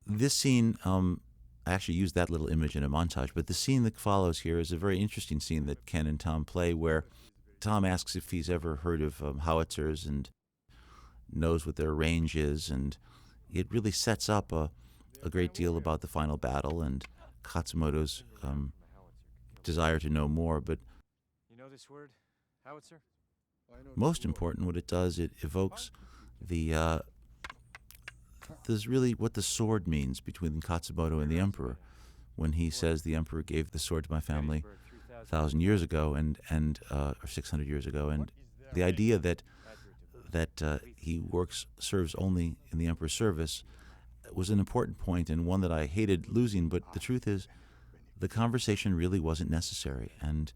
this scene, I actually used that little image in a montage, but the scene that follows here is a very interesting scene that Ken and Tom play where Tom asks if he's ever heard of howitzers and knows what their range is, and it really sets up a great deal about the final battle and Katsumoto's desire to know more. But You know this word, howitzer? most important, what it does, it evokes the there's really what the sword means between Katsumoto and the Emperor when he says the Emperor gave the sword to my family 1,000 years ago or 600 years ago, and the idea that he serves only in the Emperor's service was an important point and one that I hated losing. But the truth is, the conversation really wasn't necessary. And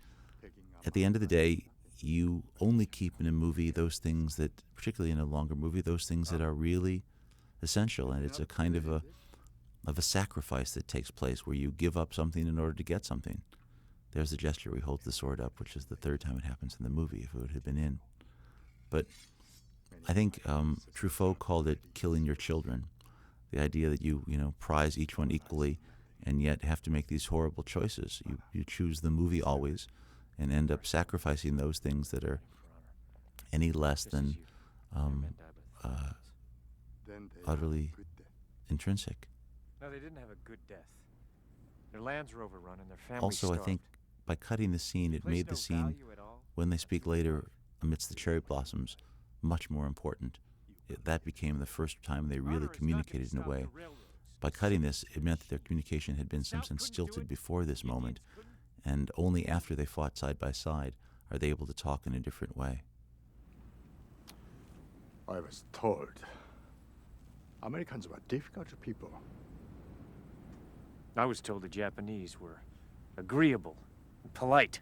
at the end of the day, you only keep in a movie those things that, particularly in a longer movie, those things that are really essential. And it's a kind of a sacrifice that takes place where you give up something in order to get something. There's the gesture where he holds the sword up, which is the third time it happens in the movie if it had been in. But I think Truffaut called it killing your children. The idea that you prize each one equally and yet have to make these horrible choices. You choose the movie always and end up sacrificing those things that are any less than utterly intrinsic. No, they didn't have a good death. Their lands were overrun and their families Also, starved. I think by cutting the scene, it made the scene, when they speak later amidst the cherry blossoms, much more important. That became the first time they really communicated in a way. By cutting this, it meant that their communication had been in some sense stilted before this moment, and only after they fought side by side are they able to talk in a different way. I was told Americans were difficult people. I was told the Japanese were agreeable and polite.